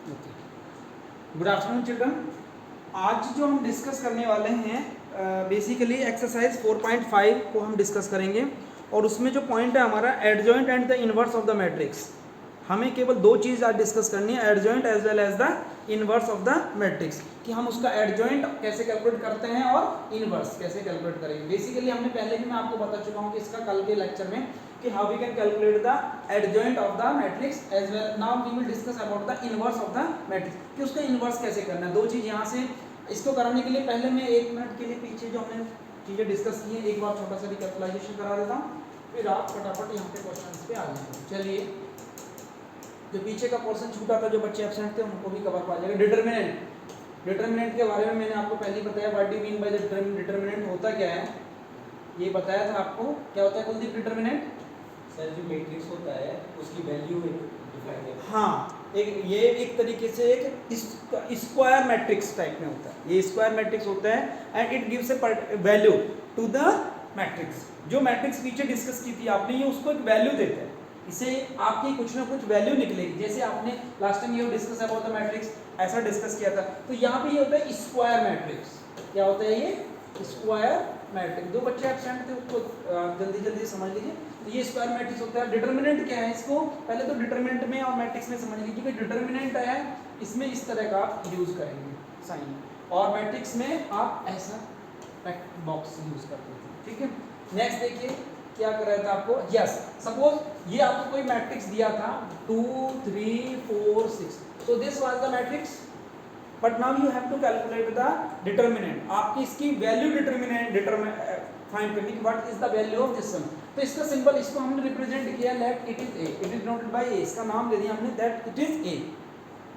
Good afternoon children. आज जो हम डिस्कस करने वाले हैं बेसिकली एक्सरसाइज 4.5 को हम डिस्कस करेंगे और उसमें जो पॉइंट है हमारा adjoint and the inverse of the matrix. हमें केवल दो चीज़ आज डिस्कस करनी है, adjoint as well as the inverse of the matrix, कि हम उसका एडजॉइंट कैसे कैलकुलेट करते हैं और इनवर्स कैसे कैलकुलेट करेंगे। बेसिकली हमने पहले भी मैं आपको बता चुका हूँ कि इसका कल के लेक्चर में कि how we can calculate the adjoint of the matrix as well. Now we will discuss about the inverse of the matrix, कि उसका इनवर्स कैसे करना है। दो चीज़ यहाँ से इसको कराने के लिए पहले मैं 1 मिनट के लिए पीछे जो हमने चीज़ें डिस्कस की हैं एक बार छोटा सा रिकैपिटलाइजेशन करा देता हूँ, फिर आप फटाफट यहाँ पे क्वेश्चन पे आ जाएंगे। चलिए, जो पीछे का पोर्शन छूटा था, जो बच्चे एब्सेंट थे उनको भी कवर पा जाएगा। डिटरमिनेंट के बारे में मैंने आपको पहले ही बताया। What do you mean by determinant, होता क्या है ये बताया था आपको। क्या होता है कुलदीप डिटरमिनेंट? सर जो मैट्रिक्स होता है उसकी वैल्यू डिफाइन है। हाँ, ये एक तरीके से एक स्क्वायर मैट्रिक्स टाइप में होता है। ये स्क्वायर मैट्रिक्स होता है and it gives a value to the matrix. जो मैट्रिक्स पीछे डिस्कस की थी आपने, ये उसको एक वैल्यू देता है, इसे आपकी कुछ ना कुछ वैल्यू निकलेगी। जैसे आपने लास्ट टाइम ये डिस्कस अबाउट द मैट्रिक्स ऐसा डिस्कस किया था, तो यहाँ पे ये होता है स्क्वायर मैट्रिक्स। क्या होता है ये? Square matrix. दो बच्चे एब्सेंट थे उसको जल्दी समझ लीजिए। तो ये स्क्वायर मैट्रिक्स होता है। डिटरमिनेंट क्या है, इसको पहले तो डिटरमिनेंट में और मैट्रिक्स में समझ लीजिए। कि डिटरमिनेंट है इसमें इस तरह का आप यूज करेंगे साइन, और मैट्रिक्स में आप ऐसा बॉक्स यूज करते थे। ठीक है, नेक्स्ट देखिए क्या कर रहा था आपको। यस, सपोज ये आपको कोई मैट्रिक्स दिया था 2 3 4 6, so this was the matrix, but now you have to calculate the determinant. आपकी इसकी वैल्यू फाइंड करनी कि what is the value of this one. तो इसका सिंबल, इसको हमने रिप्रेजेंट किया let it is A, it is noted by A. इसका नाम दे दिया हमने that it is A.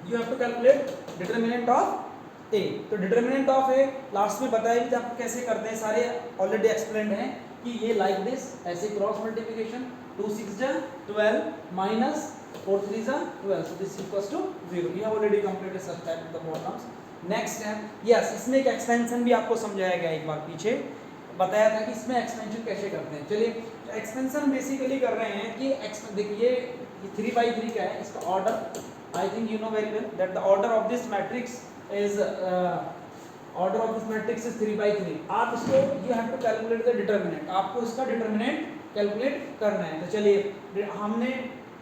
You have to calculate determinant of A. तो डिटरमिनेंट ऑफ ए लास्ट में बताया भी था आपको कैसे करते हैं, सारे ऑलरेडी एक्सप्लेन्ड हैं कि ये लाइक दिस, ऐसे क्रॉस मल्टीप्लिकेशन 2 6 जा 12 माइनस 4 3 जा 12, so this equals to 0. We have already completed such type of the problems. Next है, yes, इसमें एक एक्सपेंशन भी आपको समझाया गया, एक बार पीछे बताया था कि इसमें एक्सपेंशन कैसे करते हैं। चलिए, एक्सपेंशन बेसिकली कर रहे हैं कि देखिए 3/3 क्या है, इसका order I think you know very well that the order of this matrix is order of this matrix is 3/3। आप इसको you have to calculate the determinant, आपको इसका डिटरमिनेंट कैलकुलेट करना है। तो चलिए, हमने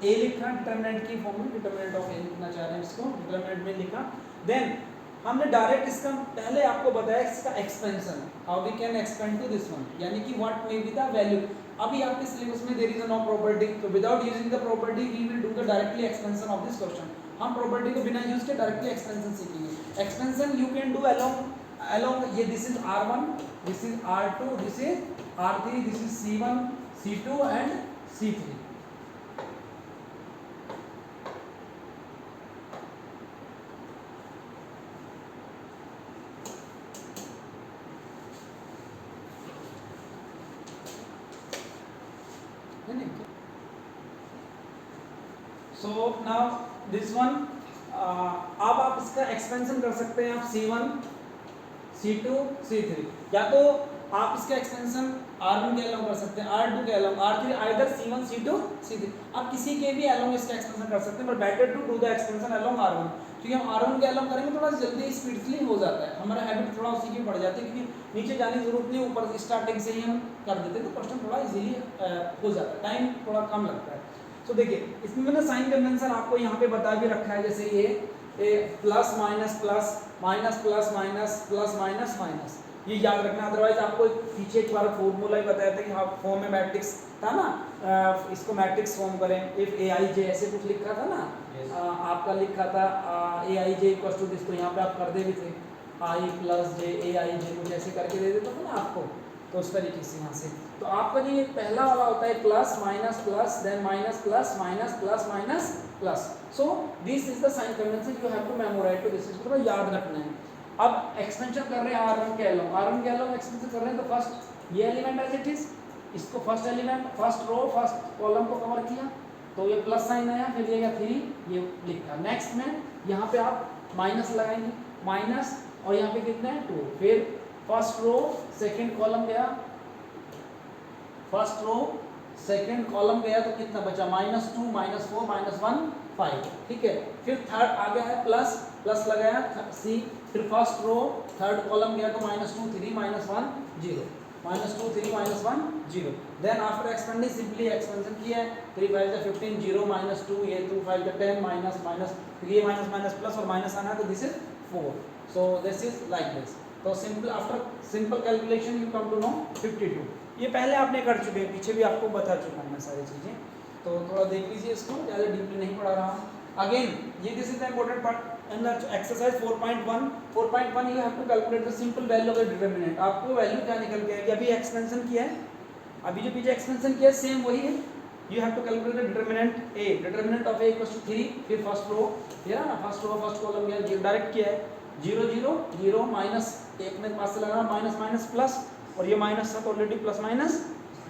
ए लिखा डिटरमिनेंट की फॉर्म में, डिटरमिनेंट ऑफ ए लिखना चाह रहे हैं इसको, डिटरमिनेंट में लिखा। देन हमने डायरेक्ट इसका पहले आपको बताया इसका expansion, how we can expand to this one, यानी कि what may be the value. अभी आपके सिलेबस में देयर इज नो प्रॉपर्टी, तो without using the property we will do the directly expansion of this question. हम property को बिना use के डायरेक्टली एक्सपेंशन सीखेंगे। Expansion you can do along ये, this is R1, this is R2, this is R3, this is C1 C2 and C3। So now this one, अब आप इसका expansion कर सकते हैं आप C1 C2 C3, या तो आप इसका एक्सपेंशन R1 के अलोंग कर सकते हैं, R2 के along, R3, either C1 C2 C3। आप किसी के भी अलोंग इसका एक्सपेंशन कर सकते हैं, but better to do the expansion along R1, क्योंकि हम R1 के अलोंग करेंगे थोड़ा जल्दी स्पीडली हो जाता है, हमारा हैबिट थोड़ा उसी की बढ़ जाती है, क्योंकि नीचे जाने की जरूरत नहीं, ऊपर स्टार्टिंग से ही हम कर देते हैं, तो क्वेश्चन थोड़ा इजीली हो जाता है, टाइम थोड़ा कम लगता है। तो देखिए, इसमें मैंने साइन कन्वेंशन आपको यहाँ पे बता भी रखा है, जैसे ये plus minus plus minus plus minus plus minus minus, ये याद रखना। अदरवाइज आपको पीछे एक बार फॉर्मूला ही बताया था कि हाँ फॉर्म में मैट्रिक्स था ना, इसको मैट्रिक्स फॉर्म करें इफ ए आई जे, ऐसे कुछ लिखा था ना। yes. आपका लिखा था ए आई जे इक्वल टू दिस, तो यहाँ पे आप कर दे भी थे आई प्लस जे ए आई जे, कुछ ऐसे करके दे देता था ना आपको, तो उस तरीके से यहाँ से। तो आपका जो ये पहला वाला होता है plus minus plus then minus plus minus plus minus plus, so this is the sign convention you have to memorise, to this इसको याद रखना है। अब एक्सपेंशन कर रहे हैं R1 के अलोंग एक्सपेंशन कर रहे हैं, तो फर्स्ट ये एलिमेंट एज इट इज, इसको first element first row first column को कवर किया, तो ये प्लस साइन आया, फिर ये 3 ये लिखा। नेक्स्ट में यहाँ पे आप माइनस लगाएंगे, माइनस और यहाँ पे कितना है 2, फिर फर्स्ट रो सेकंड कॉलम गया, फर्स्ट रो सेकंड कॉलम गया, तो कितना बचा -2 -4 -1 5, ठीक है। फिर थर्ड आ गया है प्लस, प्लस लगाया सी, फिर फर्स्ट रो थर्ड कॉलम गया तो -2 3 -1 0, -2 3 -1 0। Then after expanding simply expansion किया है, 3 5 जा 15 0 -2, ये 2 5 जा 10 माइनस माइनस, ये माइनस माइनस प्लस और माइनस आना है तो this is 4। So this is like this. तो simple after simple calculation you come to know 52। ये पहले आपने कर चुके हैं, पीछे भी आपको बता चुका हूँ मैं सारी चीज़ें, तो थोड़ा देख लीजिए इसको, ज़्यादा डीपली नहीं पढ़ा रहा हूँ। अगेन ये this is the important part in the exercise 4.1 you have to calculate the simple value of the determinant. आपको वैल्यू क्या निकल के आएगी, अभी एक्सपेंशन किया है, अभी जो पीछे एक्सपेंशन किया है सेम वही है। You have to calculate the determinant A, determinant of A equals to 3, फिर फर्स्ट रो ये ना फर्स्ट रो फर्स्ट कॉलम गया डायरेक्ट किया है 0 0 0 माइनस, एक में पास से लगाना माइनस माइनस प्लस, और ये माइनस था तो ऑलरेडी प्लस माइनस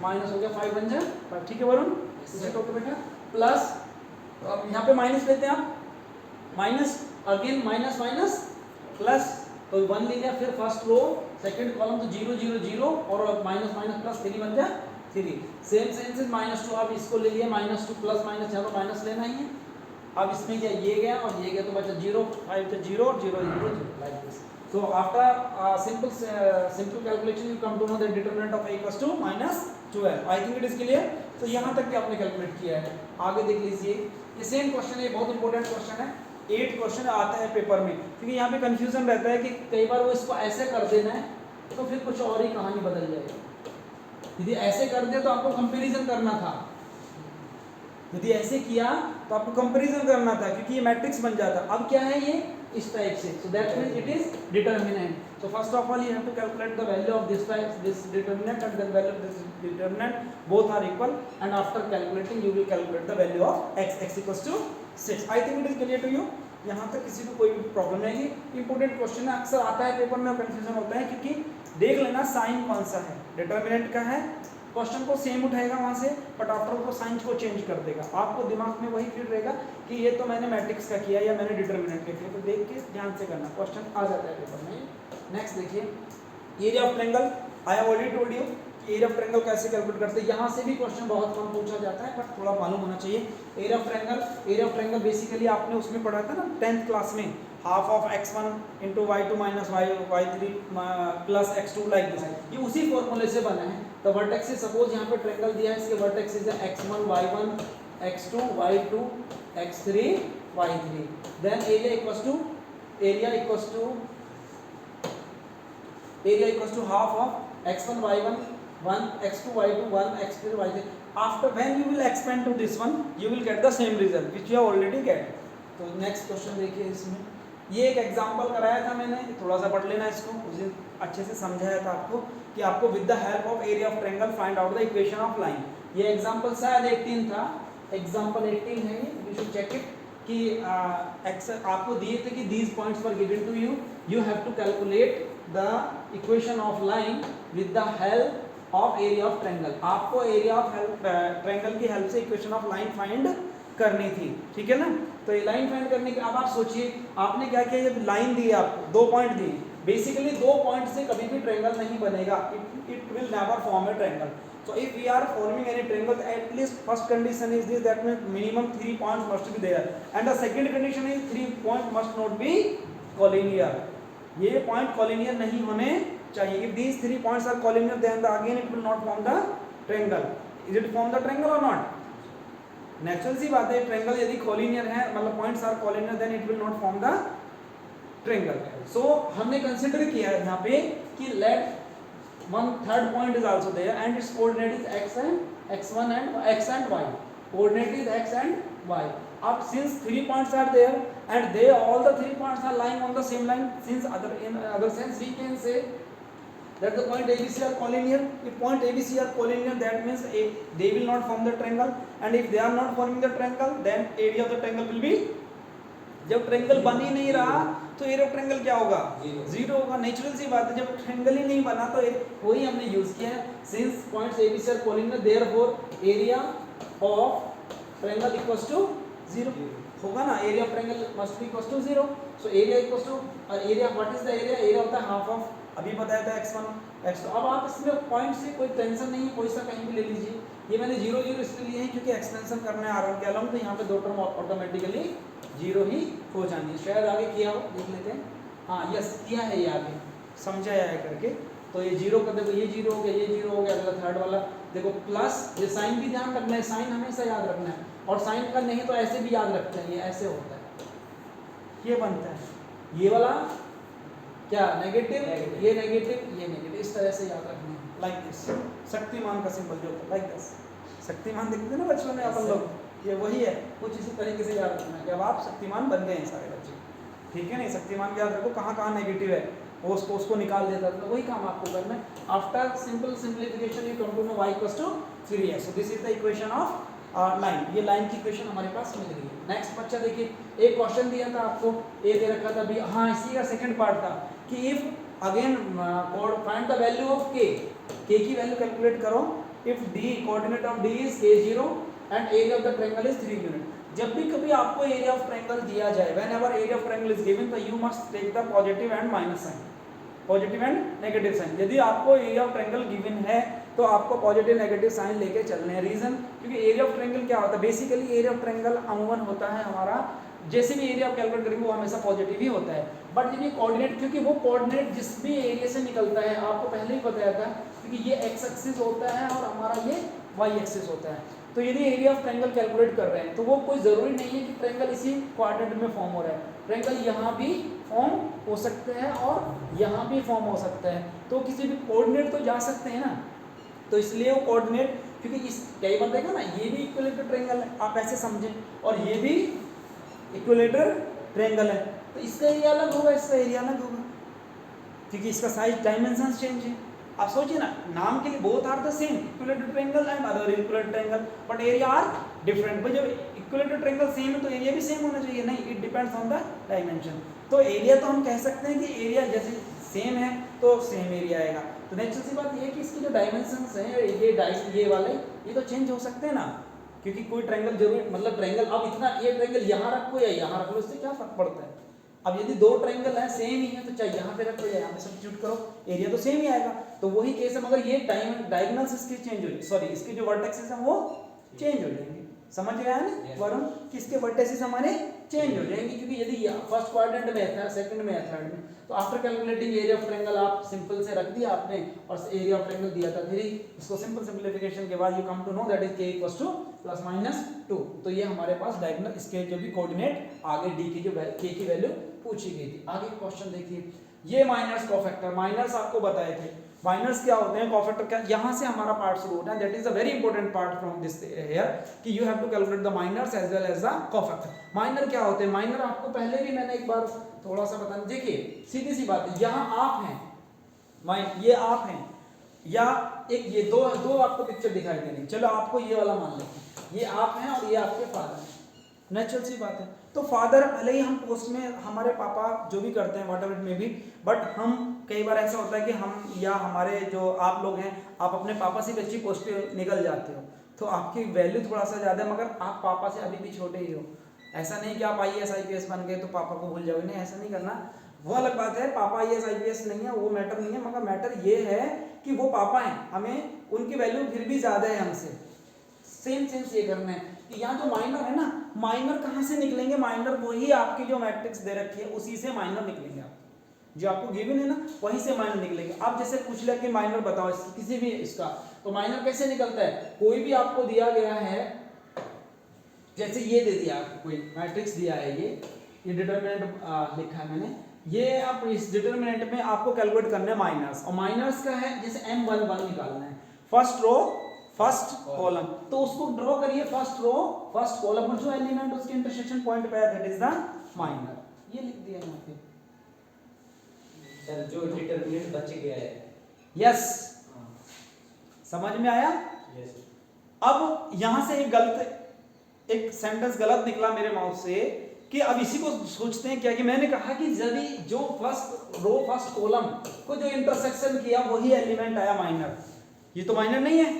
माइनस हो गया 5 बन जाए 5, ठीक है वरुण, इसे तो बेटा प्लस, तो अब यहाँ पे माइनस लेते हैं आप, minus again minus minus plus, तो 1 ले लिया, फिर फर्स्ट रो सेकंड कॉलम तो 0 0 0 और माइनस माइनस प्लस 3 बन जाए 3, सेम सेम से -2, अब इसको ले लिया -2 प्लस माइनस, यहाँ तो माइनस लेना ही है। अब इसमें क्या ये गया और ये गया तो बचा 0 5 तो 0 और 0 0 0 like this. So after simple calculation you come to know the determinant of a equals to -12। I think it is clear. तो यहाँ तक भी आपने कैलकुलेट किया है, आगे देख लीजिए, ये सेम क्वेश्चन है, बहुत इंपॉर्टेंट क्वेश्चन है, 8 क्वेश्चन आता है पेपर में, क्योंकि यहाँ पे कंफ्यूजन रहता है कि कई बार वो इसको ऐसे कर देना है तो फिर कुछ और ही कहानी बदल जाएगी। यदि ऐसे कर दे तो आपको कंपेरिजन करना था, यदि ऐसे किया तो आपको कंपैरिजन करना था, क्योंकि ये मैट्रिक्स बन जाता। अब क्या है ये इस टाइप से, so that means it is determinant. So first of all you have to calculate the value of this type, this determinant and then value of this determinant, both are equal, and after calculating you will calculate the value of x, x equals to 6। I think it is clear to you. यहाँ तक किसी को कोई भी problem नहीं है, important question है, अक्सर आता है पेपर में और कंफ्यूजन होता है, क्योंकि देख लेना साइन कौन सा है, डिटरमिनेंट का है, क्वेश्चन को सेम उठाएगा वहाँ से, बट आफ्टर वो साइन को चेंज कर देगा, आपको दिमाग में वही फिर रहेगा कि ये तो मैंने मैट्रिक्स का किया या मैंने डिटरमिनेंट का किया, तो देख के ध्यान से करना, क्वेश्चन आ जाता है पेपर में। नेक्स्ट देखिए, area of triangle, I have already told you area of triangle कैसे कैलकुलेट करते हैं। यहाँ से भी क्वेश्चन बहुत कम पूछा जाता है, बट थोड़ा मालूम होना चाहिए। एरिया ऑफ ट्रायंगल बेसिकली आपने उसमें पढ़ा था ना 10th क्लास में, half of x1 into y2 minus y3 plus x2 like this, ये उसी फॉर्मूले से बना है। तो वर्टेक्स सपोज यहाँ पे ट्रायंगल दिया है, इसके वर्टेक्स है x1 y1 x2 y2 x3 y3, then area equals to half of x1 y1 1 x2 y2 1 x3 y3। after when you will expand to this one you will get the same result which you have already get। तो next question देखिए, इसमें ये एक example कराया था मैंने, थोड़ा सा पढ़ लेना इसको, उस दिन अच्छे से समझाया था आपको कि आपको with the help of area of triangle find out the equation of line. ये एग्जांपल शायद 18 था, एग्जांपल 18 है ये, यू शुड चेक इट, कि आपको दिए थे कि these points were given to you, you have to calculate the equation of line with the help of area of triangle. आपको एरिया ऑफ ट्रायंगल की हेल्प से इक्वेशन ऑफ लाइन फाइंड करनी थी, ठीक है ना। तो ये लाइन फाइंड करने के, अब आप सोचिए आपने क्या किया, जब लाइन दी आपको 2 पॉइंट दी, बेसिकली 2 पॉइंट से कभी भी ट्रायंगल नहीं बनेगा, it will never form a triangle. So if we are forming any triangle, at least first condition is this, that means minimum 3 points must be there, and the second condition is 3 point must not be collinear. ये point collinear नहीं होने चाहिए। If these 3 points are collinear, then again it will not form the triangle. Is it form the triangle और not? Natural सी बात है, triangle यदि collinear है, मतलब points are collinear, then it will not form the triangle. So हमने consider किया है यहाँ पे कि let one third point is also there and its coordinate is x1 and x and y, coordinate is x and y। अब since 3 points are there and they all the 3 points are lying on the same line, since in other sense we can say that the point ABC are collinear. If point ABC are collinear, that means they will not form the triangle, and if they are not forming the triangle, then area of the triangle will be, जब triangle बन ही नहीं रहा तो area of triangle क्या होगा? 0 होगा। Natural सी बात है, जब ट्रायंगल ही नहीं बना तो वही हमने यूज किया है, since points ABC are collinear, therefore area of triangle equals to 0 होगा ना, area of triangle must be equals to 0। So area equals to, area what is the area? Area होता है हाफ ऑफ, अभी बताया था x1 x2। अब आप इसमें पॉइंट से कोई टेंशन नहीं है, कोई सा कहीं भी ले लीजिए। ये मैंने 0 0 इसलिए लिए हैं क्योंकि एक्सपेंशन करना है R1 के अलावा, तो यहाँ पे 2 टर्म ऑटोमेटिकली जीरो ही हो जानी है। शायद आगे किया हो, देख लेते हैं। हाँ यस किया है ये आगे, समझाया है करके। तो ये जीरो कर देखो, ये जीरो हो गया, ये जीरो हो गया, अगला थर्ड वाला देखो प्लस। ये साइन भी ध्यान रखना है, साइन हमेशा याद रखना है, और साइन का नहीं तो ऐसे भी याद रखते हैं, ये ऐसे होता है, ये बनता है ये वाला क्या नेगेटिव, ये नेगेटिव, ये नेगेटिव, इस तरह से याद रखना है लाइक दिस। शक्तिमान का सिंबल जो होता है लाइक दिस, शक्तिमान देखते थे ना बचपन में अपन लोग, ये वही है, कुछ इसी तरीके से याद रखना है कि अब आप शक्तिमान बन गए हैं सारे बच्चे, ठीक है। नहीं शक्तिमान भी याद रखो, कहाँ कहाँ नेगेटिव है वो उसको निकाल देता था, वही काम आपको करना है। After simple simplification you come to know y equals to 3x। So this is the equation of line, ये लाइन की इक्वेशन हमारे पास मिल गई है। नेक्स्ट बच्चा देखिए, एक क्वेश्चन दिया था आपको, ए दे रखा था अभी, हाँ इसी का सेकंड पार्ट था कि if again find the value of k की वैल्यू कैलकुलेट करो if d coordinate of d is k0 and area of the triangle is 3 unit. जब भी कभी आपको एरिया ऑफ ट्रायंगल दिया जाए, whenever area of triangle is given, तो you must take the positive and minus sign, positive and negative sign. यदि आपको area of triangle given है तो आपको पॉजिटिव नेगेटिव साइन लेके चलने हैं। रीजन क्योंकि एरिया ऑफ ट्रायंगल क्या होता है, बेसिकली एरिया ऑफ ट्रायंगल अमूमन होता है हमारा, जैसे भी एरिया आप कैलकुलेट करेंगे वो हमेशा पॉजिटिव ही होता है। बट यदि कोऑर्डिनेट, क्योंकि वो कोऑर्डिनेट जिस भी एरिया से निकलता है, आपको पहले ही बताया था, क्योंकि ये एक्स एक्सिस होता है और हमारा ये वाई एक्सिस होता है। तो यदि एरिया ऑफ ट्रायंगल कैलकुलेट कर रहे हैं तो वो कोई ज़रूरी नहीं है कि ट्रायंगल इसी क्वाड्रेंट में फॉर्म हो रहा है, ट्रायंगल यहाँ भी फॉर्म हो सकते हैं और यहाँ भी फॉर्म हो सकता है, तो किसी भी कोऑर्डिनेट तो जा सकते हैं ना। तो इसलिए वो कोऑर्डिनेट, क्योंकि इस कई बार देखा ना, ये भी इक्विलेटरल ट्रायंगल है, आप ऐसे समझें, और ये भी इक्विलेटरल ट्रायंगल है, तो इसका एरिया अलग होगा, इसका एरिया अलग होगा, क्योंकि इसका साइज डायमेंशंस चेंज है। आप सोचिए ना, नाम के लिए both are the same, equilateral triangle and other equilateral triangle, but area are different. भाई जब इक्विलेटरल ट्रायंगल सेम है तो एरिया भी सेम होना चाहिए, नहीं, it depends on the dimension. तो एरिया तो हम कह सकते हैं कि एरिया जैसे सेम है तो सेम एरिया आएगा। तो नेचुरल सी बात ये है कि इसकी जो डायमेंशंस हैं, ये वाले ये तो चेंज हो सकते हैं ना, क्योंकि कोई ट्रायंगल जरूर, मतलब ट्रायंगल अब इतना, ये ट्रायंगल यहाँ रखो या यहाँ रख लो, इससे क्या फर्क पड़ता है। अब यदि दो ट्रायंगल है सेम ही है तो चाहे यहाँ पे रखो या यहाँ पे सब्स्टिट्यूट करो, एरिया तो सेम ही आएगा। तो वही केस है, मगर ये डायगोनल्स इसके चेंज हो, सॉरी इसके जो वर्टेक्सेस हैं वो चेंज हो जाएंगे। समझ गया है ना वरुण, किसके वर्टेक्सेस हमारे चेंज हो जाएंगे, क्योंकि यदि फर्स्ट क्वाड्रेंट में है, सेकंड में है, थर्ड में, तो after calculating area of triangle आप सिंपल से रख दिया आपने, और एरिया ऑफ ट्रायंगल दिया था 3, इसको सिंपल सिंप्लीफिकेशन के बाद you come to know that is k equals to ±2। तो ये हमारे पास डायगोनल, इसके जो भी कोऑर्डिनेट आगे d की जो k की वैल्यू पूछी गई थी। आगे क्वेश्चन देखिए, ये माइनस कोफैक्टर, माइनस आपको बताए थे, माइनस क्या होते हैं, कोफैक्टर क्या, यहाँ से हमारा पार्ट शुरू होता है, that is a very important part from this here कि you have to calculate the minors as well as the cofactor. Minor क्या होते हैं, माइनर आपको पहले भी मैंने एक बार थोड़ा सा बता, देखिए सीधी सी बात है, यहाँ आप हैं, ये आप हैं, या एक ये दो आपको पिक्चर दिखाई दे रही, चलो आपको ये वाला मान लेते हैं, ये आप हैं और ये आपके फादर हैं, नेचुरल सी बात है। तो फादर भले ही हम पोस्ट में हमारे पापा जो भी करते हैं व्हाटएवर में भी, बट हम कई बार ऐसा होता है कि हम या हमारे जो आप लोग हैं, आप अपने पापा से भी अच्छी पोस्ट पे निकल जाते हो, तो आपकी वैल्यू थोड़ा सा ज़्यादा है, मगर आप पापा से अभी भी छोटे ही हो। ऐसा नहीं कि आप IAS IPS बन गए तो पापा को भूल जाओगे, नहीं ऐसा नहीं करना, वो अलग बात है। पापा IAS IPS नहीं है, वो मैटर नहीं है, मगर मैटर ये है कि वो पापा हैं, हमें उनकी वैल्यू फिर भी ज़्यादा है हमसे। सेम सेंस ये करना है कि यहाँ जो माइनर है ना, माइनर कहाँ से निकलेंगे, माइनर वही आपकी जो मैट्रिक्स दे रखी है उसी से माइनर निकलेंगे, आप जो आपको गिवन है ना वहीं से माइनर निकलेंगे। आप जैसे पूछ लिया कि माइनर बताओ किसी भी इसका, तो माइनर कैसे निकलता है, कोई भी आपको दिया गया है, जैसे ये दे दिया आपको कोई मैट्रिक्स दिया है, ये डिटरमिनेंट लिखा है मैंने, ये आप इस डिटरमिनेंट में आपको कैलकुलेट करना है माइनर्स, और माइनर्स का है जैसे M11 निकालना है, फर्स्ट रो फर्स्ट कॉलम, तो उसको ड्रॉ करिए, फर्स्ट रो फर्स्ट कॉलम और जो एलिमेंट उसके इंटरसेक्शन पॉइंट पे है दैट इज द माइनर, ये लिख दिया यहाँ पे। सर जो डिटरमिनेंट बच गया है, यस समझ में आया। यस। अब यहाँ से एक सेंटेंस गलत निकला मेरे माउथ से कि अब इसी को सोचते हैं क्या, कि मैंने कहा कि जब जो फर्स्ट रो फर्स्ट कॉलम को जो इंटरसेक्शन किया वही एलिमेंट आया माइनर, ये तो माइनर नहीं है,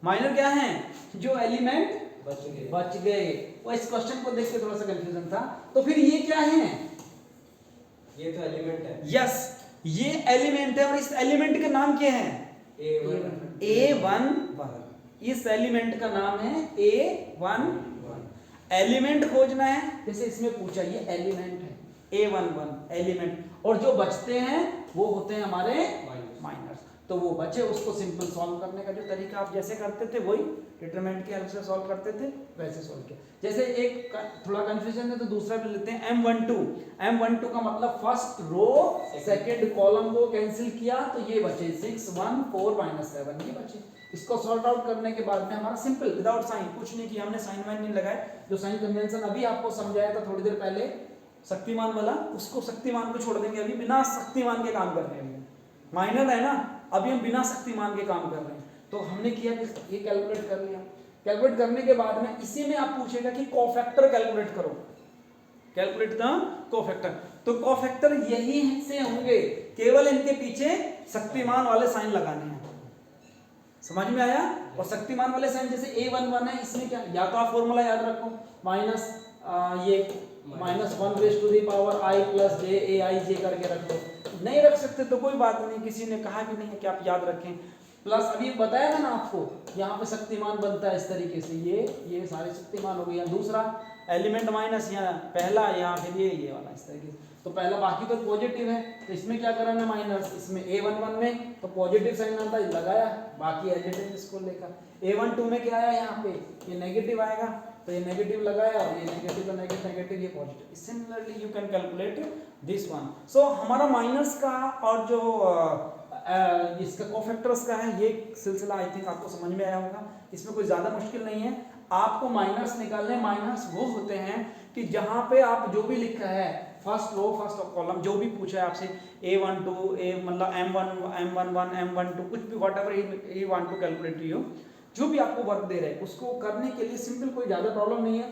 माइनर क्या है, जो एलिमेंट बच गए। वो इस क्वेश्चन को देख के थोड़ा सा कंफ्यूजन था, तो फिर ये क्या है, ये तो एलिमेंट है, यस ये एलिमेंट है, और इस एलिमेंट का नाम क्या है, A11, इस एलिमेंट का नाम है A11। एलिमेंट खोजना है, जैसे इसमें पूछा ये एलिमेंट है A11 एलिमेंट, और जो बचते हैं वो होते हैं हमारे माइनस। तो वो बचे उसको सिंपल सॉल्व करने का जो तरीका आप जैसे करते थे वही डिटरमिनेंट की हेल्प से सॉल्व करते थे वैसे सॉल्व किया। जैसे एक थोड़ा कंफ्यूजन है तो दूसरा भी लेते हैं M12 का मतलब फर्स्ट रो सेकंड कॉलम को कैंसिल किया तो ये बचे 6 1 4 -7 ये बचे। इसको सॉर्ट आउट करने के बाद में हमारा सिंपल विदाउट साइन, कुछ नहीं किया हमने, साइन वाइन नहीं लगाए, जो साइन कन्वेंशन अभी आपको समझाया था थोड़ी देर पहले शक्तिमान वाला, उसको शक्तिमान को छोड़ देंगे, अभी बिना शक्तिमान के काम कर रहे हैं। माइनर है ना, अभी हम बिना शक्तिमान के काम कर रहे हैं। तो हमने किया कि ये कैलकुलेट कर लिया, कैलकुलेट करने के बाद में इसी में आप पूछेगा कि कोफैक्टर कैलकुलेट करो, कैलकुलेट द कोफैक्टर। तो कोफैक्टर यही से होंगे, केवल इनके पीछे शक्तिमान वाले साइन लगाने हैं। समझ में आया? और शक्तिमान वाले साइन जैसे A11 है, इसमें क्या, या तो आप फॉर्मूला याद रखो माइनस ये -1 raise to the power i plus j aij करके रख लो, नहीं रख सकते तो कोई बात नहीं, किसी ने कहा भी नहीं है कि आप याद रखें। प्लस अभी बताया था ना आपको, यहाँ पे शक्तिमान बनता है इस तरीके से, ये सारे शक्तिमान हो गए। दूसरा एलिमेंट माइनस, यहाँ पहला, यहाँ फिर ये वाला इस तरीके से। तो पहला बाकी तो पॉजिटिव है, तो इसमें क्या कराना माइनस, इसमें A11 में तो पॉजिटिव साइन आता है लगाया, बाकी एज इट इज इसको लेकर। A12 में क्या आया, यहाँ पे ये नेगेटिव आएगा तो ये नेगेटिव लगाया, और ये नेगेटिव तो नेगेटिव, ये positive. Similarly you can calculate this one. So हमारा माइनस का और जो इसका कोफैक्टर्स का है, ये सिलसिला आई थिंक आपको समझ में आया होगा, इसमें कोई ज़्यादा मुश्किल नहीं है। आपको माइनस निकालने, माइनस वो होते हैं कि जहाँ पे आप जो भी लिखा है फर्स्ट रो फर्स्ट कॉलम, जो भी पूछा है आपसे A12 मतलब M11 M12 कुछ भी whatever he want to calculate you, जो भी आपको वर्क दे रहे हैं उसको करने के लिए सिंपल, कोई ज़्यादा प्रॉब्लम नहीं है।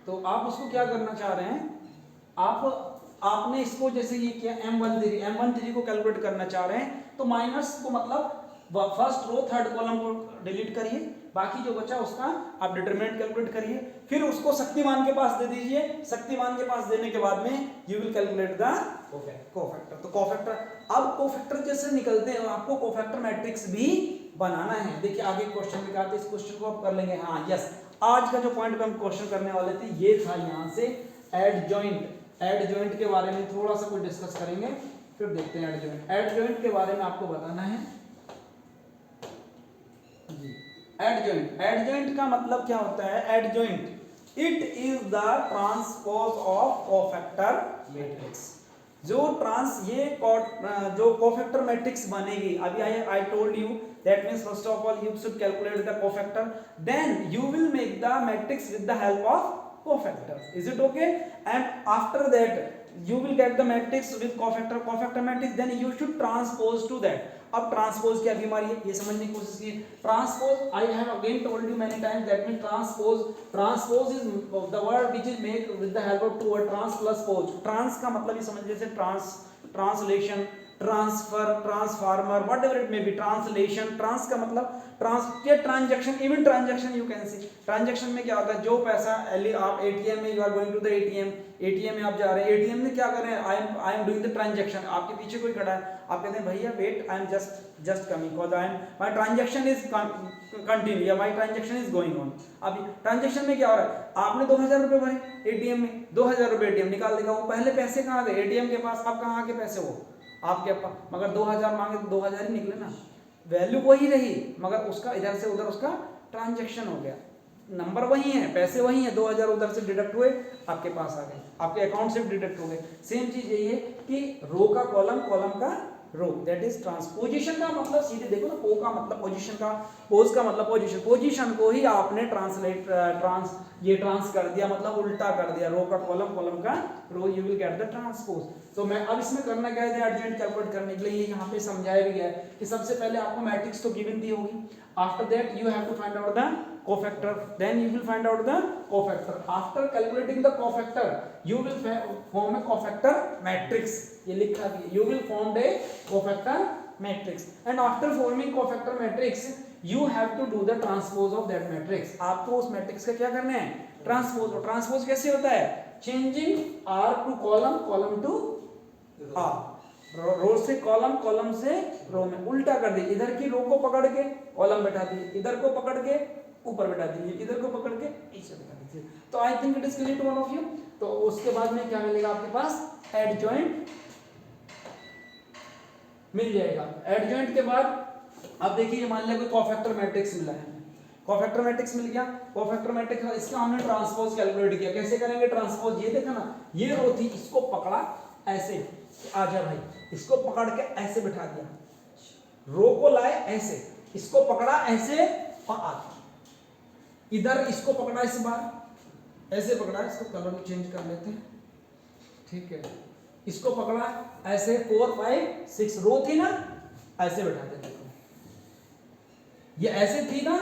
तो आप उसको क्या करना चाह रहे हैं, आपने इसको जैसे ये किया M13 को कैलकुलेट करना चाह रहे हैं, तो माइनस को मतलब फर्स्ट रो थर्ड कॉलम को डिलीट करिए, बाकी जो बचा उसका आप डिटरमिनेंट कैलकुलेट करिए, फिर उसको शक्तिमान के पास दे दीजिए। शक्तिमान के पास देने के बाद में you will calculate the cofactor. तो कोफैक्टर, अब कोफैक्टर जैसे निकलते हैं आपको कोफैक्टर मैट्रिक्स भी बनाना है। देखिए आगे क्वेश्चन में क्या आता है, इस क्वेश्चन को आप कर लेंगे। हाँ यस, आज का जो पॉइंट पे हम क्वेश्चन करने वाले थे ये था यहाँ से एड जॉइंट के बारे में थोड़ा सा कुछ डिस्कस करेंगे, फिर देखते हैं एड जॉइंट के बारे में आपको बताना है। एड जॉइंट का मतलब क्या होता है, adjoint it is the transpose of cofactor matrix. जो कोफैक्टर मैट्रिक्स बनेगी, अभी I told you that means first of all you should calculate the cofactor, then you will make the matrix with the help of cofactors. Is it okay? And after that you will get the matrix with cofactor matrix, then you should transpose to that. अब transpose क्या बीमारी है ये समझने की कोशिश कीजिए। Transpose, I have again told you many times that mean transpose is the word which is made with the help of two word trans plus pose. Trans का मतलब ये समझ जैसे translation, transfer, transformer, whatever it may be, translation. Trans का मतलब transaction, even transaction you can see. Transaction में क्या होता है, जो पैसा आप एटीएम में, you are going to the ATM में आप जा रहे हैं, एटीएम में क्या कर रहे हैं, I am doing the transaction, आपके पीछे कोई खड़ा है, आप कहते हैं भैया wait, I am just coming because I am my transaction is continue या my transaction is going on. अभी ट्रांजैक्शन में क्या हो रहा है, आपने 2000 रुपये भरे एटीएम में, 2000 रुपये एटीएम निकाल देगा, वो पहले पैसे कहाँ थे, एटीएम के पास, अब कहाँ के पैसे वो आपके पास, मगर 2000 मांगे तो 2000 ही निकले ना, वैल्यू वही रही, मगर उसका इधर से उधर उसका ट्रांजैक्शन हो गया, नंबर वही है, पैसे वही है, 2000 उधर से डिडक्ट हुए आपके पास आ गए, आपके अकाउंट से डिडक्ट हो गए। सेम चीज यही है कि रो का कॉलम, कॉलम का रो, दैट इज ट्रांसपोजिशन का मतलब सीधे देखो ना, पो का मतलब पोजीशन का, पोज का मतलब पोजीशन, पोजीशन को ही आपने ट्रांस कर दिया, मतलब उल्टा कर दिया, रो का कॉलम, कॉलम का row, you will get the transpose. तो मैं अब इसमें करना क्या है, एडजॉइंट कैलकुलेट करने के लिए ये यहाँ पे समझाया भी गया है कि सबसे पहले आपको मैट्रिक्स तो गिवन दी होगी, after that you have to find out the cofactor, then you will find out the cofactor. After calculating the cofactor you will form a cofactor matrix, ये लिखा है, you will form a cofactor matrix, and after forming cofactor matrix you have to do the transpose of that matrix। आपको उस matrix का क्या करना है, transpose. और ट्रांसपोज कैसे होता है, changing r to column, column to r, रो से कॉलम, कॉलम से रो में उल्टा कर दी, इधर की रो को पकड़ के कॉलम बैठा दिए, इधर को पकड़ के ऊपर बैठा दीजिए, इधर को पकड़ के नीचे बैठा दीजिए। तो I think it is clear to one of you. तो उसके बाद में क्या मिलेगा आपके पास, एडजॉइंट मिल जाएगा। एडजॉइंट के बाद अब देखिए मान लिया कोई कोफैक्टर मैट्रिक्स मिला है, कोफैक्टर मैट्रिक्स मिल गया, कोफैक्टर मैट्रिक्स इसका हमने ट्रांसपोज कैलकुलेट किया। कैसे करेंगे ट्रांसपोज, ये देखा ना, ये रो थी, इसको पकड़ा ऐसे, आजा भाई, इसको पकड़ के ऐसे बिठा दिया, रो को लाए ऐसे, इसको पकड़ा ऐसे और आ इधर, इसको पकड़ा इस बार ऐसे पकड़ा, इसको कलर चेंज कर लेते हैं, ठीक है, इसको पकड़ा ऐसे 4 5 6 रो थी ना, ऐसे बिठा देते, ये ऐसे थी ना,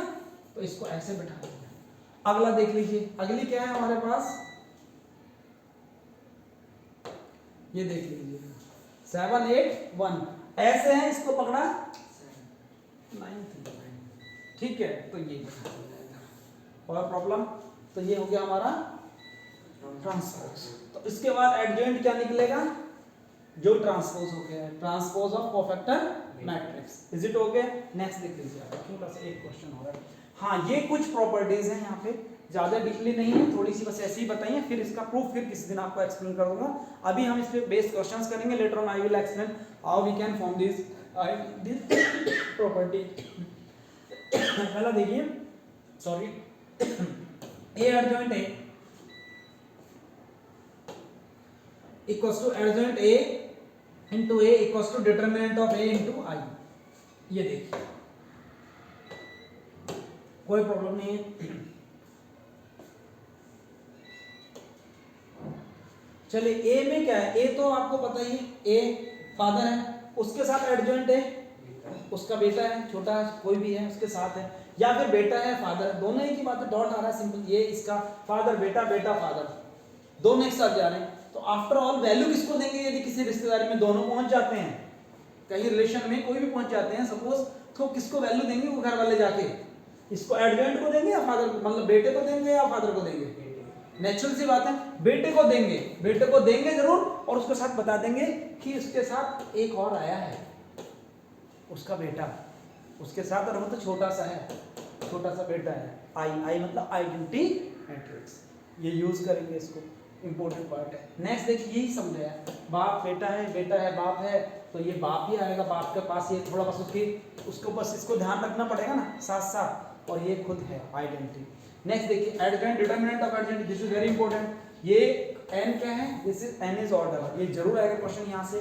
तो इसको ऐसे बिठा दिया। अगला देख लीजिए, अगली क्या है हमारे पास, ये देख लीजिए 7 8 1 ऐसे है, इसको पकड़ा 9 ठीक है, तो ये बिठा दिया। और प्रॉब्लम, तो ये हो गया हमारा ट्रांसपोज। तो इसके बाद एडजॉइंट क्या निकलेगा, जो ट्रांसपोज हो गया है, transpose of cofactor matrix. Is it okay? Next देख लीजिए, छोटा सा एक क्वेश्चन हो रहा है। हाँ, ये कुछ प्रॉपर्टीज हैं यहाँ पे, ज्यादा डीपली नहीं है, थोड़ी सी बस ऐसे ही बताइए, फिर इसका प्रूफ फिर किसी दिन आपको एक्सप्लेन करूंगा। अभी हम इस पे बेस्ड क्वेश्चंस करेंगे, later on I will explain how we can form this property. पहला देखिए, sorry, A adjoint A equals to adjoint A into A equals to determinant of A into I. ये देखिए, कोई प्रॉब्लम नहीं है। चलिए, ए में क्या है, ए तो आपको पता ही है, ए फादर है, उसके साथ एडजॉइंट है, उसका बेटा है, छोटा कोई भी है उसके साथ है, या फिर बेटा है फादर, दोनों एक ही बात है, डॉट आ रहा है सिंपल, ये इसका फादर बेटा, बेटा फादर, दोनों एक साथ जा रहे हैं। तो आफ्टर ऑल वैल्यू किसको देंगे, यदि किसी रिश्तेदारी में दोनों पहुंच जाते हैं, कहीं रिलेशन में कोई भी पहुंच जाते हैं सपोज, तो किसको वैल्यू देंगे, वो घर वाले जाके इसको एडजॉइंट को देंगे या फादर, मतलब बेटे को देंगे या फादर को देंगे, नेचुरल सी बात है, बेटे को देंगे, बेटे को देंगे जरूर, और उसके साथ बता देंगे कि उसके साथ एक और आया है, उसका बेटा उसके साथ, और वो तो छोटा सा है, छोटा सा बेटा है, आई आई मतलब आइडेंटिटी मैट्रिक्स, ये यूज करेंगे, इसको इंपॉर्टेंट पार्ट है। नेक्स्ट देखिए, यही समझा है, बाप बेटा है, बेटा है बाप है, तो ये बाप ही आएगा, बाप के पास ये थोड़ा बस उसको बस इसको ध्यान रखना पड़ेगा ना साथ साथ, और ये खुद है आइडेंटिटी। नेक्स्ट देखिए, adjoint, determinant of adjoint, this is very important. ये n क्या है, this is n is order, ये जरूर आएगा क्वेश्चन, यहाँ से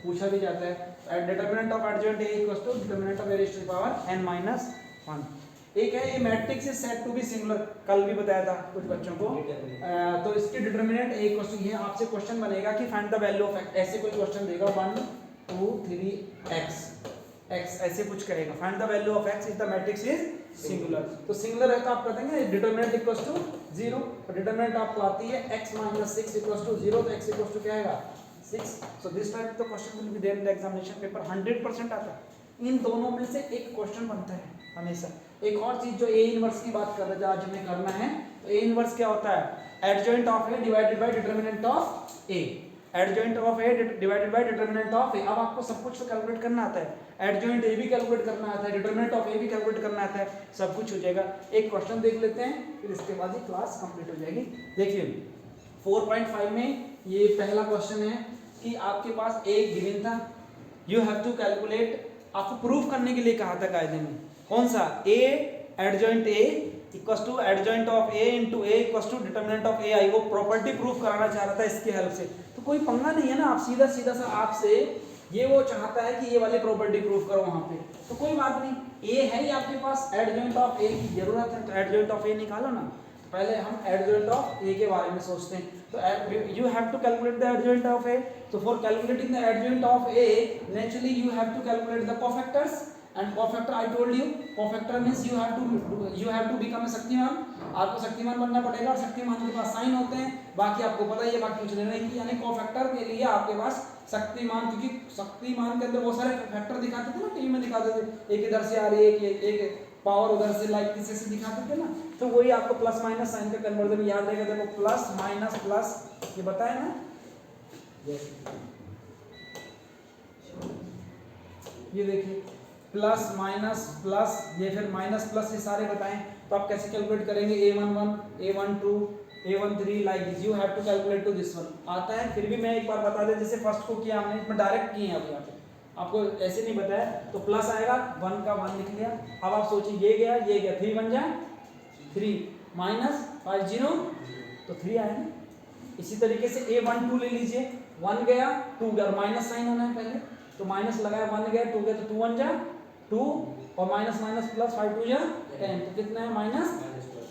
पूछा भी जाता है। Determinant of adjoint a equals to determinant of a raise to the power n minus 1। एक है a matrix is said to be singular, कल भी बताया था कुछ बच्चों को, तो इसके डिटरमिनेंट a इक्वल्स टू, ये आपसे क्वेश्चन बनेगा कि find the value of x, ऐसे कोई क्वेश्चन देगा 1 2 3 x ऐसे कुछ करेगा, find the value of x if the matrix is singular. तो सिंगुलर है तो आप कर देंगे डिटरमिनेंट इक्वल्स टू 0, और डिटरमिनेंट आपको आती है x - 6 इक्वल्स टू 0, तो x इक्वल्स टू क्या आएगा 6। So this type the question will be there in the examination paper, 100% आता है, इन दोनों में से एक क्वेश्चन बनता है हमेशा। एक और चीज जो ए इनवर्स की बात कर रहे थे, आज हमें करना है, तो ए इनवर्स क्या होता है, adjoint of A divided by determinant of A, adjoint of A divided by determinant of A. अब आपको सब कुछ तो कैलकुलेट करना आता है, एडजॉइंट ए भी कैलकुलेट करना आता है, डिटरमिनेंट ऑफ ए भी कैलकुलेट करना आता है, सब कुछ हो जाएगा। एक क्वेश्चन देख लेते हैं, फिर इसके बाद ही क्लास कंप्लीट हो जाएगी। देखिए 4.5 में ये पहला क्वेश्चन है कि आपके पास एक गिवन था, यू हैव टू कैलकुलेट, आपको प्रूफ करने के लिए कहा था कायदे में, कौन सा, A adjoint A equals to adjoint of A into A equals to determinant of A I, वो प्रॉपर्टी प्रूफ कराना चाह रहा था इसके हेल्प से। तो कोई पंगा नहीं है ना, आप सीधा सीधा सा आपसे ये वो चाहता है कि ये वाली प्रॉपर्टी प्रूफ करो वहां पे, तो कोई बात नहीं, ए है ही आपके पास, एडजॉइंट ऑफ ए की जरूरत है, तो एडजॉइंट ऑफ ए निकालो ना। तो पहले हम एडजॉइंट ऑफ ए के बारे में सोचते हैं, तो you have to calculate the adjoint of A. तो for calculating the adjoint of A, naturally you have to calculate the cofactors, and cofactor I told you, cofactor means you have to become a Shaktimaan, आपको शक्तिमान बनना पड़ेगा, और शक्तिमान के पास sign होते हैं, बाकी आपको पता ही है, बाकी कुछ लेना नहीं, यानी कोफैक्टर के लिए आपके पास शक्तिमान, क्योंकि शक्तिमान के अंदर बहुत सारे फैक्टर दिखाते थे ना, टीवी में दिखाते थे, एक इधर से आ रही है, एक पावर उधर से, लाइक किसी से दिखाते थे ना, तो वही आपको प्लस माइनस साइन का कन्वर्जन याद रहेगा। देखो प्लस माइनस प्लस, ये बताया ना, ये देखिए प्लस माइनस प्लस, ये फिर माइनस प्लस, ये सारे बताएं तो आप कैसे कैलकुलेट करेंगे? A11 A12 A13 like this, you have to calculate to this one. आता है फिर भी मैं एक बार बता दें, जैसे फर्स्ट को किया हमने, इसमें डायरेक्ट किए हैं, अब यहाँ पे आपको ऐसे नहीं बताया तो प्लस आएगा, 1 का 1 लिख लिया। अब आप सोचिए ये गया 3 बन जाए 3 माइनस 50 तो 3 आया ना। इसी तरीके से A12 ले लीजिए, 1 गया 2 गया, और माइनस साइन होना है पहले तो माइनस लगाया, 1 गया 2 गया तो 2 1 जा 2 और माइनस माइनस प्लस 5 2 जा 10 तो कितना है माइनस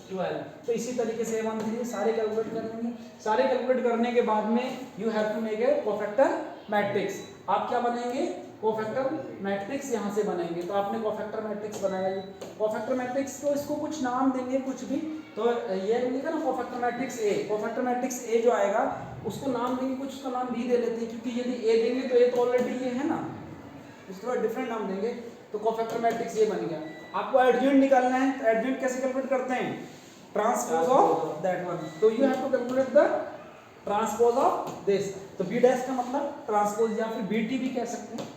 12। तो इसी तरीके से A13 सारे कैलकुलेट कर लेंगे। सारे कैलकुलेट करने के बाद में you have to make a cofactor matrix. आप क्या बनेंगे? कोफैक्टर मैट्रिक्स यहाँ से बनेंगे। तो आपने कोफैक्टर मैट्रिक्स बनाया, ये कोफैक्टर मैट्रिक्स को इसको कुछ नाम देंगे कुछ भी, तो ये लिखा ना cofactor matrix A. Cofactor matrix A जो आएगा उसको नाम देंगे कुछ, उसका नाम बी दे लेते हैं, क्योंकि यदि ए देंगे तो ए तो ऑलरेडी ये है ना, इसके बाद डिफरेंट नाम देंगे। तो कोफैक्टर मैट्रिक्स ये बन गया। आपको एडजॉइंट निकालना है तो एडजॉइंट कैसे कैलकुलेट करते हैं? Transpose of that one. तो you have to calculate the transpose of this. तो बी डैश का मतलब ट्रांसपोज, या फिर बीटी भी कह सकते हैं,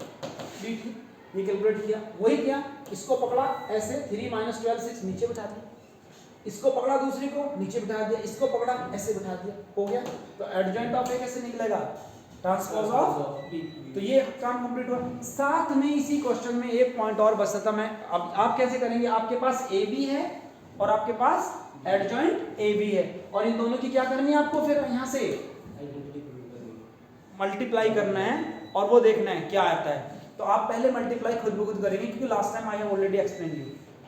बीटी। ये कैलकुलेट किया, वही क्या, इसको पकड़ा ऐसे 3 - 12 6 नीचे बिठा दिया, इसको पकड़ा दूसरी को नीचे बिठा दिया, इसको पकड़ा ऐसे बिठा दिया, हो गया। तो एडजॉइंट ऑफ ए कैसे निकलेगा? Transpose of B. तो ये काम कंप्लीट हुआ। साथ में इसी क्वेश्चन में एक पॉइंट और बचता था, मैं अब आप कैसे करेंगे? आपके पास ए बी है और आपके पास एडजॉइंट ए बी है, और इन दोनों की क्या करनी है आपको? फिर यहाँ से मल्टीप्लाई करना है और वो देखना है क्या आता है। तो आप पहले मल्टीप्लाई खुद ब खुद करेंगे, क्योंकि last time I have already explain you.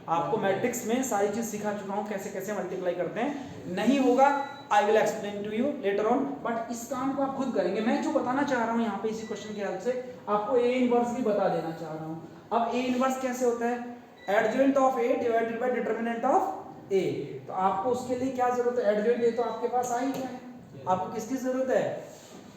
आपको मैट्रिक्स में सारी चीज सिखा चुका हूँ कैसे कैसे मल्टीप्लाई करते हैं। नहीं होगा I will explain to you later on, but इस काम को आप खुद करेंगे। मैं जो बताना चाह रहा हूँ यहाँ पे इसी क्वेश्चन के हेल्प से आपको ए इनवर्स भी बता देना चाह रहा हूँ। अब ए इनवर्स कैसे होता है? Adjoint of A divided by determinant of A. तो आपको उसके लिए क्या जरूरत है? एडजॉइंट ए तो आपके पास आ ही गया है, आपको किसकी जरूरत है?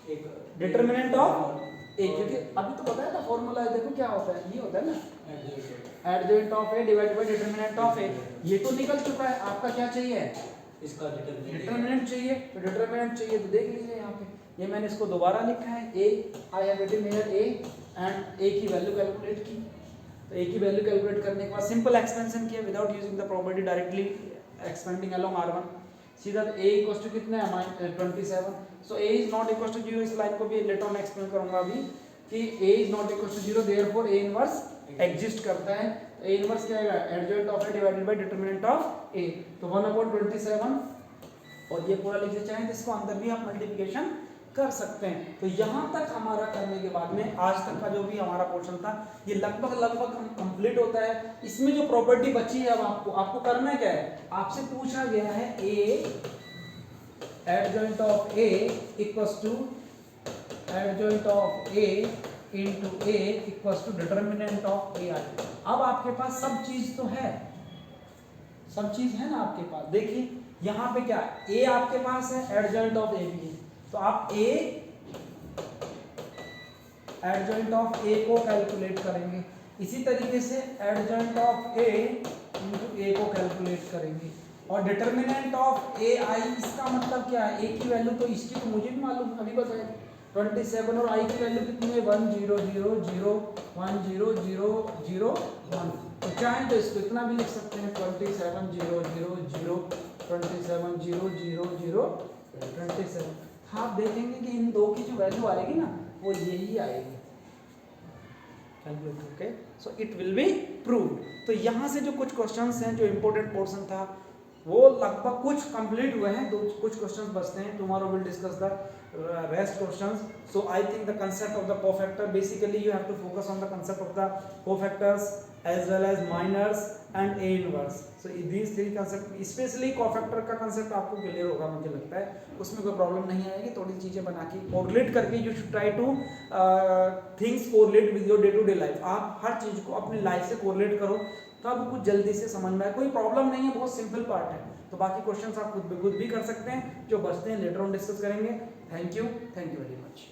एक डिटरमिनेंट ऑफ ए, क्योंकि अभी तो बताया था फॉर्मूला, देखो क्या होता है, ये होता है ना adjoint of A divided by determinant of A. ये तो निकल चुका है, आपका क्या चाहिए? इसका डिटरमिनेंट चाहिए। तो डिटरमिनेंट चाहिए तो देख लीजिए यहाँ पे, ये मैंने इसको दोबारा लिखा है, A I have written here A and A की वैल्यू कैलकुलेट की। तो ए की वैल्यू कैलकुलेट करने के बाद सिंपल एक्सपेंशन किया without using the property, directly expanding along R1। सीधा a इक्वल टू कितना है? 27। So a is not equal to 0। इस लाइन को भी लेटर ऑन एक्सप्लेन करूंगा अभी कि a is not equal to 0, therefore a inverse exist करता है। तो a इनवर्स क्या आएगा? Adjoint of a divided by determinant of a। तो 1/27 और ये पूरा लिख चाहें तो इसको अंदर भी आप मल्टीप्लिकेशन कर सकते हैं। तो यहाँ तक हमारा करने के बाद में आज तक का जो भी हमारा पोर्शन था ये लगभग कंप्लीट होता है। इसमें जो प्रॉपर्टी बची है अब आपको करना क्या है? आपसे पूछा गया है A adjoint of A equals to adjoint of A into A equals to determinant of A I. अब आपके पास सब चीज तो है, सब चीज है ना आपके पास। देखिए यहाँ पे क्या, ए आपके पास है, एडजॉइंट ऑफ ए भी है, तो आप ए एडजॉइंट ऑफ ए को कैलकुलेट करेंगे। इसी तरीके से एडजॉइंट ऑफ ए इनटू ए को कैलकुलेट करेंगे। और डिटरमिनेंट ऑफ ए आई, इसका मतलब क्या है? ए की वैल्यू तो इसकी तो मुझे भी मालूम, अभी बताया 27, और आई की वैल्यू कितनी है? 1 0 0 0 1 0 0 0 1। तो चाहें तो इसको इतना भी लिख सकते हैं 27 0 0 0 27 0 0 0 27। आप देखेंगे कि इन दो की जो वैल्यू आएगी ना वो यही आएगी कैलकुलेट करके। So it will be proved. तो यहाँ से जो कुछ क्वेश्चंस हैं, जो इंपॉर्टेंट पोर्शन था वो लगभग कुछ कंप्लीट हुए हैं, कुछ क्वेश्चंस बचते हैं। Tomorrow will discuss the rest questions. So I think the concept of the cofactor, basically you have to focus on the concept of the cofactors as well as minors and a inverse. So these three concept, especially cofactor का concept आपको clear होगा मुझे लगता है, उसमें कोई problem नहीं आएगी। थोड़ी चीज़ें बना के कोरिलेट करके you should try to things correlate with your day to day life. आप हर चीज़ को अपनी लाइफ से कोरिलेट करो तब कुछ जल्दी से समझ में आए। कोई प्रॉब्लम नहीं है, बहुत सिंपल पार्ट है। तो बाकी क्वेश्चंस आप खुद भी कर सकते हैं, जो बचते हैं लेटर ऑन डिस्कस करेंगे। Thank you very much.